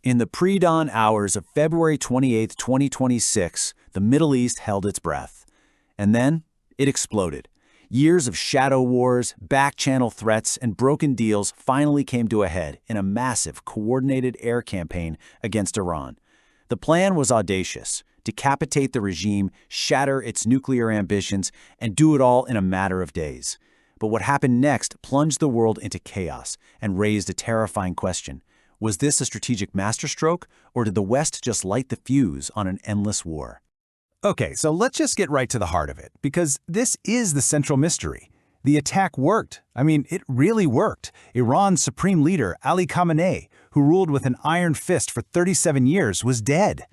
In the pre-dawn hours of February 28, 2026, the Middle East held its breath. And then, it exploded. Years of shadow wars, back-channel threats, and broken deals finally came to a head in a massive, coordinated air campaign against Iran. The plan was audacious: decapitate the regime, shatter its nuclear ambitions, and do it all in a matter of days. But what happened next plunged the world into chaos and raised a terrifying question. Was this a strategic masterstroke, or did the West just light the fuse on an endless war? Okay, so let's just get right to the heart of it, because this is the central mystery. The attack worked. I mean, it really worked. Iran's supreme leader, Ali Khamenei, who ruled with an iron fist for 37 years, was dead.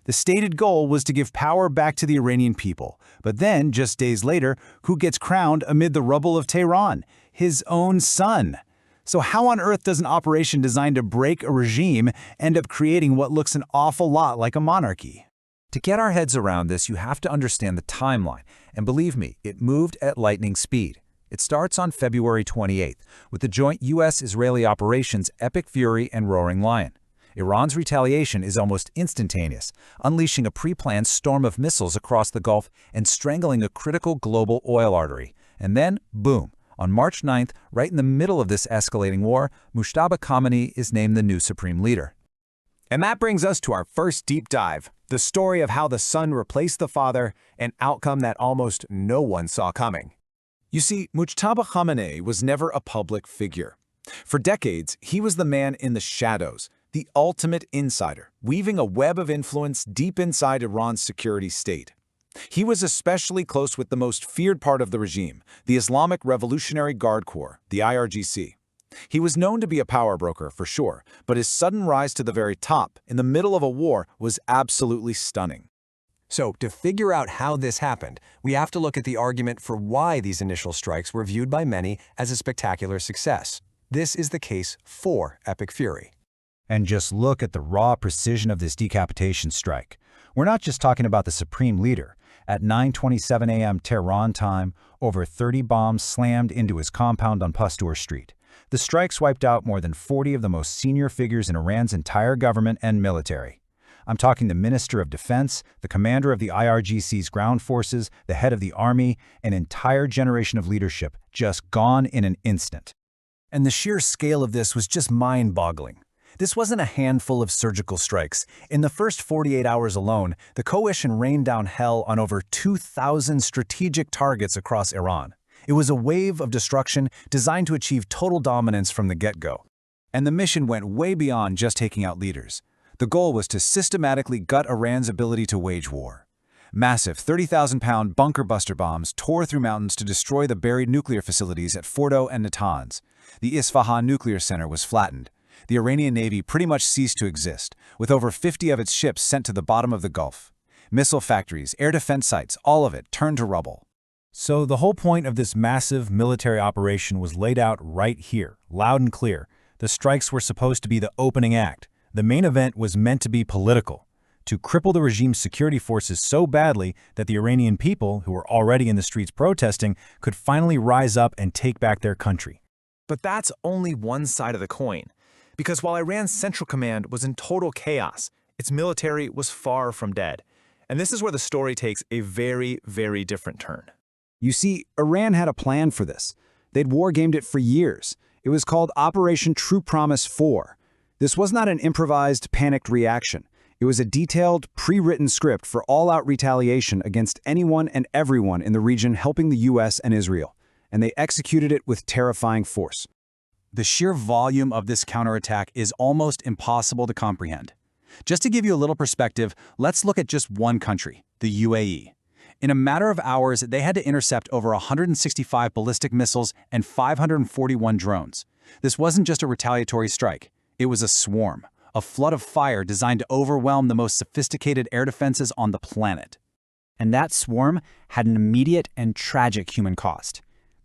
The stated goal was to give power back to the Iranian people. But then, just days later, who gets crowned amid the rubble of Tehran? His own son. So how on earth does an operation designed to break a regime end up creating what looks an awful lot like a monarchy? To get our heads around this, you have to understand the timeline. And believe me, it moved at lightning speed. It starts on February 28th with the joint U.S. Israeli operations Epic Fury and Roaring Lion. Iran's retaliation is almost instantaneous, unleashing a pre-planned storm of missiles across the Gulf and strangling a critical global oil artery. And then, boom, on March 9th, right in the middle of this escalating war, Mojtaba Khamenei is named the new supreme leader. And that brings us to our first deep dive, the story of how the son replaced the father, an outcome that almost no one saw coming. You see, Mojtaba Khamenei was never a public figure. For decades, he was the man in the shadows, the ultimate insider, weaving a web of influence deep inside Iran's security state. He was especially close with the most feared part of the regime, the Islamic Revolutionary Guard Corps, the IRGC. He was known to be a power broker, for sure, but his sudden rise to the very top, in the middle of a war, was absolutely stunning. So, to figure out how this happened, we have to look at the argument for why these initial strikes were viewed by many as a spectacular success. This is the case for Epic Fury. And just look at the raw precision of this decapitation strike. We're not just talking about the supreme leader. At 9:27 a.m. Tehran time, over 30 bombs slammed into his compound on Pasteur Street. The strikes wiped out more than 40 of the most senior figures in Iran's entire government and military. I'm talking the Minister of Defense, the commander of the IRGC's ground forces, the head of the army, an entire generation of leadership just gone in an instant. And the sheer scale of this was just mind-boggling. This wasn't a handful of surgical strikes. In the first 48 hours alone, the coalition rained down hell on over 2,000 strategic targets across Iran. It was a wave of destruction designed to achieve total dominance from the get-go. And the mission went way beyond just taking out leaders. The goal was to systematically gut Iran's ability to wage war. Massive 30,000-pound bunker-buster bombs tore through mountains to destroy the buried nuclear facilities at Fordo and Natanz. The Isfahan nuclear center was flattened. The Iranian Navy pretty much ceased to exist, with over 50 of its ships sent to the bottom of the Gulf. Missile factories, air defense sites, all of it turned to rubble. So the whole point of this massive military operation was laid out right here, loud and clear. The strikes were supposed to be the opening act. The main event was meant to be political, to cripple the regime's security forces so badly that the Iranian people, who were already in the streets protesting, could finally rise up and take back their country. But that's only one side of the coin. Because while Iran's central command was in total chaos, its military was far from dead. And this is where the story takes a very, very different turn. You see, Iran had a plan for this. They'd wargamed it for years. It was called Operation True Promise 4. This was not an improvised, panicked reaction. It was a detailed, pre-written script for all-out retaliation against anyone and everyone in the region helping the U.S. and Israel. And they executed it with terrifying force. The sheer volume of this counterattack is almost impossible to comprehend. Just to give you a little perspective, let's look at just one country, the UAE. In a matter of hours, they had to intercept over 165 ballistic missiles and 541 drones. This wasn't just a retaliatory strike. It was a swarm, a flood of fire designed to overwhelm the most sophisticated air defenses on the planet. And that swarm had an immediate and tragic human cost.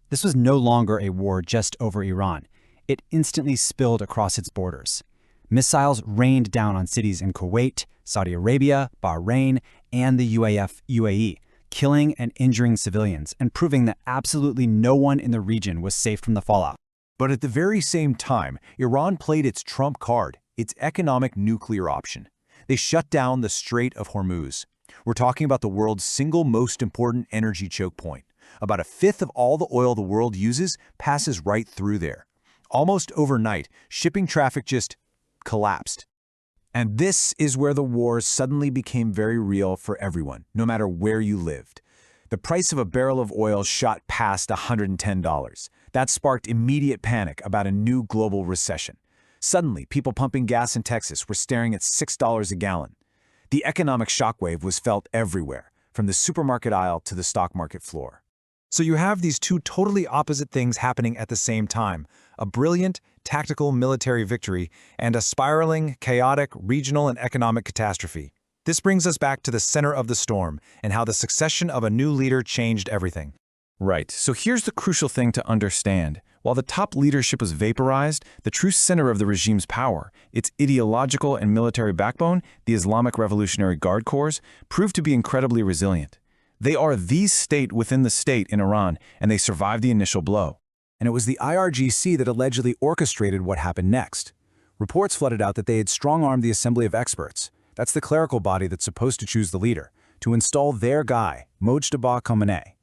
This was no longer a war just over Iran. It instantly spilled across its borders. Missiles rained down on cities in Kuwait, Saudi Arabia, Bahrain, and the UAE, killing and injuring civilians and proving that absolutely no one in the region was safe from the fallout. But at the very same time, Iran played its trump card. its economic nuclear option. They shut down the Strait of Hormuz. We're talking about the world's single most important energy choke point. About a fifth of all the oil the world uses passes right through there. Almost overnight, shipping traffic just collapsed. And this is where the war suddenly became very real for everyone, no matter where you lived. The price of a barrel of oil shot past $110. That sparked immediate panic about a new global recession. Suddenly, people pumping gas in Texas were staring at $6 a gallon. The economic shockwave was felt everywhere, from the supermarket aisle to the stock market floor. So you have these two totally opposite things happening at the same time: a brilliant, tactical military victory and a spiraling, chaotic, regional and economic catastrophe. This brings us back to the center of the storm and how the succession of a new leader changed everything. Right, so here's the crucial thing to understand. While the top leadership was vaporized, the true center of the regime's power, its ideological and military backbone, the Islamic Revolutionary Guard Corps, proved to be incredibly resilient. They are the state within the state in Iran, and they survived the initial blow. And it was the IRGC that allegedly orchestrated what happened next. Reports flooded out that they had strong-armed the Assembly of Experts. That's the clerical body that's supposed to choose the leader, to install their guy, Mojtaba Khamenei.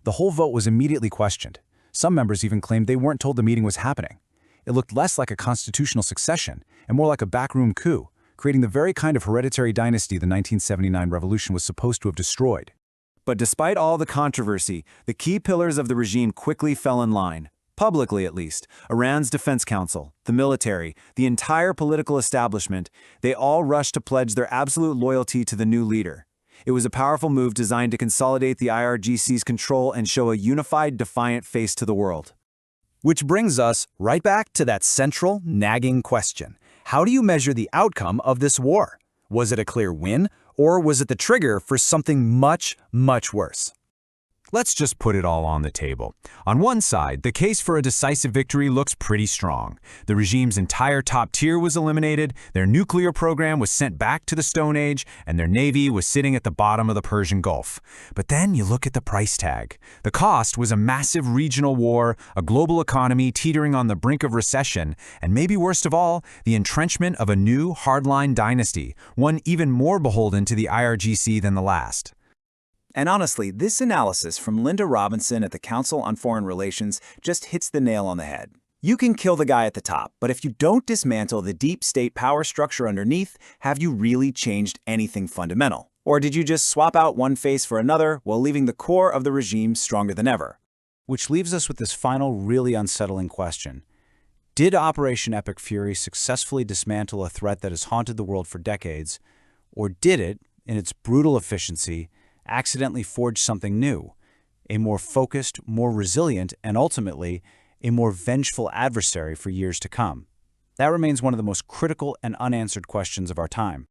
The whole vote was immediately questioned. Some members even claimed they weren't told the meeting was happening. It looked less like a constitutional succession and more like a backroom coup, creating the very kind of hereditary dynasty the 1979 revolution was supposed to have destroyed. But despite all the controversy, the key pillars of the regime quickly fell in line. Publicly, at least. Iran's defense council, the military, the entire political establishment, they all rushed to pledge their absolute loyalty to the new leader. It was a powerful move designed to consolidate the IRGC's control and show a unified, defiant face to the world. Which brings us right back to that central, nagging question. How do you measure the outcome of this war? Was it a clear win, or was it the trigger for something much, much worse? Let's just put it all on the table. On one side, the case for a decisive victory looks pretty strong. The regime's entire top tier was eliminated, their nuclear program was sent back to the Stone Age, and their navy was sitting at the bottom of the Persian Gulf. But then you look at the price tag. The cost was a massive regional war, a global economy teetering on the brink of recession, and maybe worst of all, the entrenchment of a new hardline dynasty, one even more beholden to the IRGC than the last. And honestly, this analysis from Linda Robinson at the Council on Foreign Relations just hits the nail on the head. You can kill the guy at the top, but if you don't dismantle the deep state power structure underneath, have you really changed anything fundamental? Or did you just swap out one face for another while leaving the core of the regime stronger than ever? Which leaves us with this final, really unsettling question. Did Operation Epic Fury successfully dismantle a threat that has haunted the world for decades, or did it, in its brutal efficiency, accidentally forge something new, a more focused, more resilient, and ultimately, a more vengeful adversary for years to come? That remains one of the most critical and unanswered questions of our time.